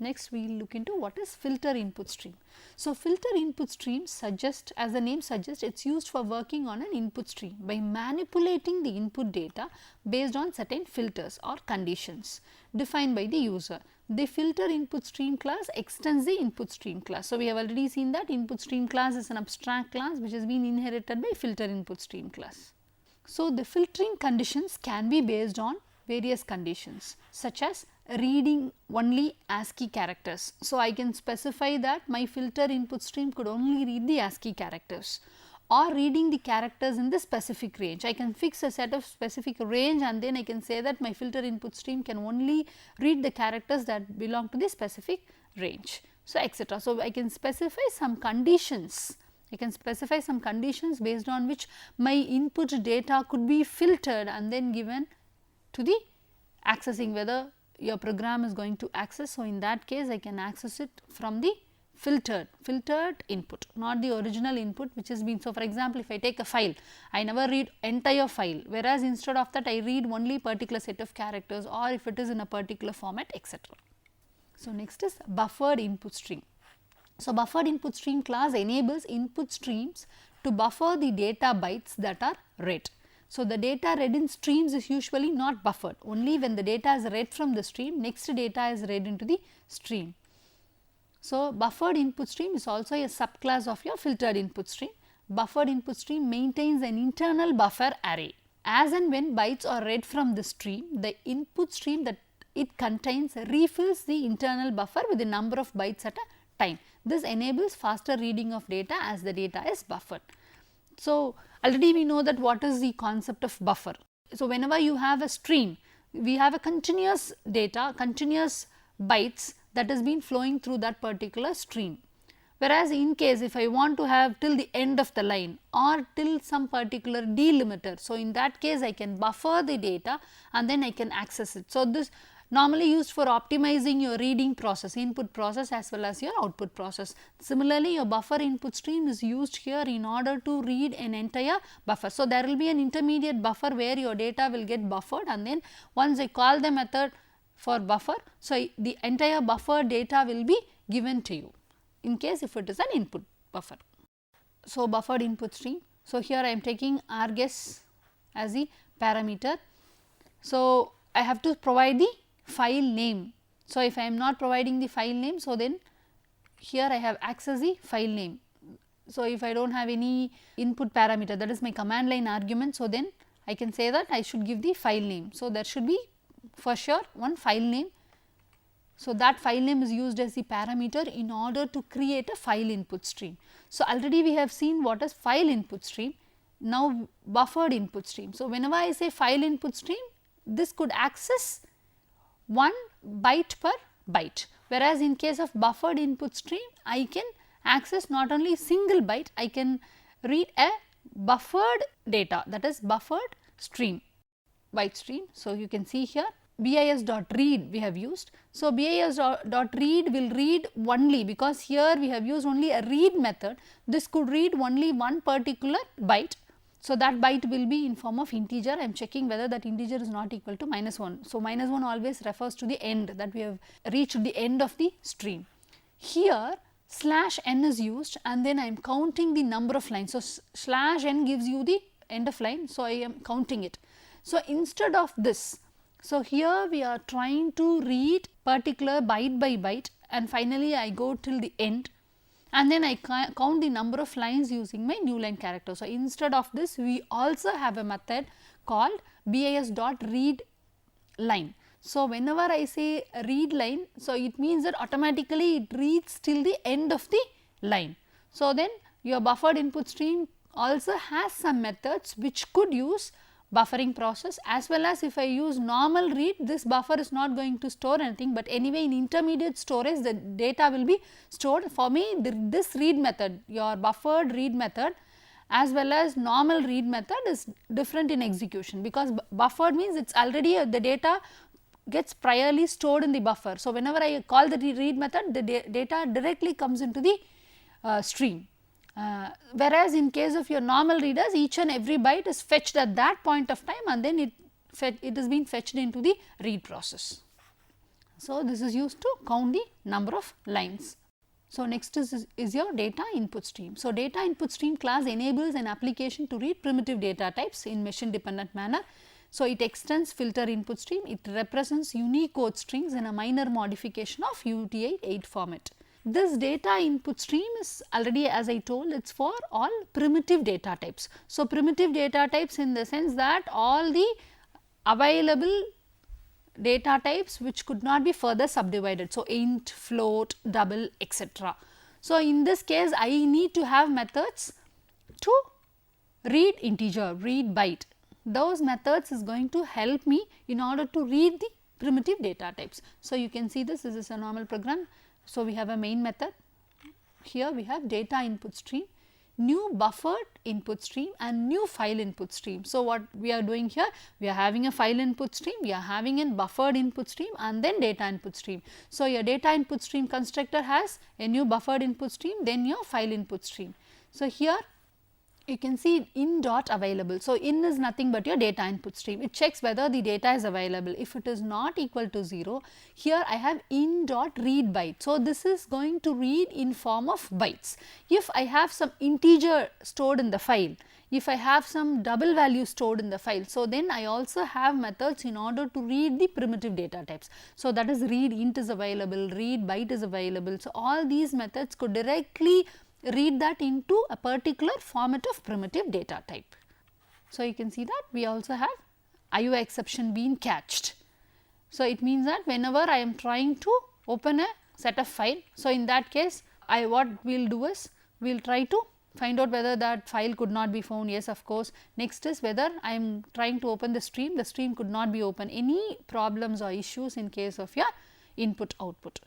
Next we will look into what is filter input stream. So, filter input stream suggests, as the name suggests, it is used for working on an input stream by manipulating the input data based on certain filters or conditions defined by the user. The filter input stream class extends the input stream class. So, we have already seen that input stream class is an abstract class which has been inherited by filter input stream class. So, the filtering conditions can be based on various conditions such as reading only ASCII characters. So, I can specify that my filter input stream could only read the ASCII characters, or reading the characters in the specific range. I can fix a set of specific range and then I can say that my filter input stream can only read the characters that belong to the specific range. So, etc. So, I can specify some conditions. I can specify some conditions based on which my input data could be filtered and then given to the accessing, whether your program is going to access. So, in that case I can access it from the filtered input, not the original input which has been. So, for example, if I take a file, I never read entire file, whereas instead of that I read only particular set of characters, or if it is in a particular format, etc. So, next is buffered input stream. So, buffered input stream class enables input streams to buffer the data bytes that are read. So, the data read in streams is usually not buffered, only when the data is read from the stream, next data is read into the stream. So, buffered input stream is also a subclass of your filtered input stream. Buffered input stream maintains an internal buffer array. As and when bytes are read from the stream, the input stream that it contains refills the internal buffer with the number of bytes at a time. This enables faster reading of data as the data is buffered. So, already we know that what is the concept of buffer. So, whenever you have a stream, we have a continuous data, continuous bytes that has been flowing through that particular stream. Whereas, in case if I want to have till the end of the line or till some particular delimiter, so in that case I can buffer the data and then I can access it. So, this normally used for optimizing your reading process, input process as well as your output process. Similarly, your buffer input stream is used here in order to read an entire buffer. So, there will be an intermediate buffer where your data will get buffered, and then once I call the method for buffer, so the entire buffer data will be given to you in case if it is an input buffer. So, buffered input stream. So, here I am taking rguess as the parameter. So, I have to provide the file name. So, if I am not providing the file name, so then here I have access the file name. So, if I do not have any input parameter, that is my command line argument, so then I can say that I should give the file name. So, there should be for sure one file name. So, that file name is used as the parameter in order to create a file input stream. So, already we have seen what is file input stream. Now, buffered input stream. So, whenever I say file input stream, this could access 1 byte per byte, whereas in case of buffered input stream I can access not only single byte, I can read a buffered data, that is buffered stream, byte stream. So, you can see here bis.read we have used. So, bis.read will read only, because here we have used only a read method, this could read only one particular byte. So, that byte will be in form of integer. I am checking whether that integer is not equal to -1. So, -1 always refers to the end, that we have reached the end of the stream. Here /n is used and then I am counting the number of lines. So, /n gives you the end of line. So, I am counting it. So, instead of this, so here we are trying to read particular byte by byte and finally, I go till the end. And then I count the number of lines using my new line character. So, instead of this we also have a method called bis.read line. So, whenever I say read line, so it means that automatically it reads till the end of the line. So, then your buffered input stream also has some methods which could use buffering process, as well as if I use normal read, this buffer is not going to store anything, but anyway in intermediate storage the data will be stored. For me this read method, your buffered read method as well as normal read method is different in execution, because buffered means it is already the data gets priorly stored in the buffer. So, whenever I call the read method, the data directly comes into the stream. Whereas, in case of your normal readers, each and every byte is fetched at that point of time and then it is being fetched into the read process. So, this is used to count the number of lines. So, next is your data input stream. So, data input stream class enables an application to read primitive data types in machine dependent manner. So, it extends filter input stream, it represents Unicode strings in a minor modification of UTF-8 format. This data input stream is already, as I told, it is for all primitive data types. So, primitive data types in the sense that all the available data types which could not be further subdivided. So, int, float, double, etc. So, in this case I need to have methods to read integer, read byte. Those methods is going to help me in order to read the primitive data types. So, you can see this is a normal program. So, we have a main method, here we have data input stream, new buffered input stream and new file input stream. So, what we are doing here, we are having a file input stream, we are having a buffered input stream and then data input stream. So, your data input stream constructor has a new buffered input stream, then your file input stream. So, here you can see in dot available. So, in is nothing but your data input stream. It checks whether the data is available. If it is not equal to 0, here I have in dot read byte. So, this is going to read in form of bytes. If I have some integer stored in the file, if I have some double value stored in the file, so then I also have methods in order to read the primitive data types. So, that is read int is available, read byte is available. So, all these methods could directly read that into a particular format of primitive data type. So, you can see that we also have IO exception being catched. So, it means that whenever I am trying to open a set of file, so in that case what we will do is we will try to find out whether that file could not be found. Yes, of course. Next is whether I am trying to open the stream could not be open. Any problems or issues in case of your input output.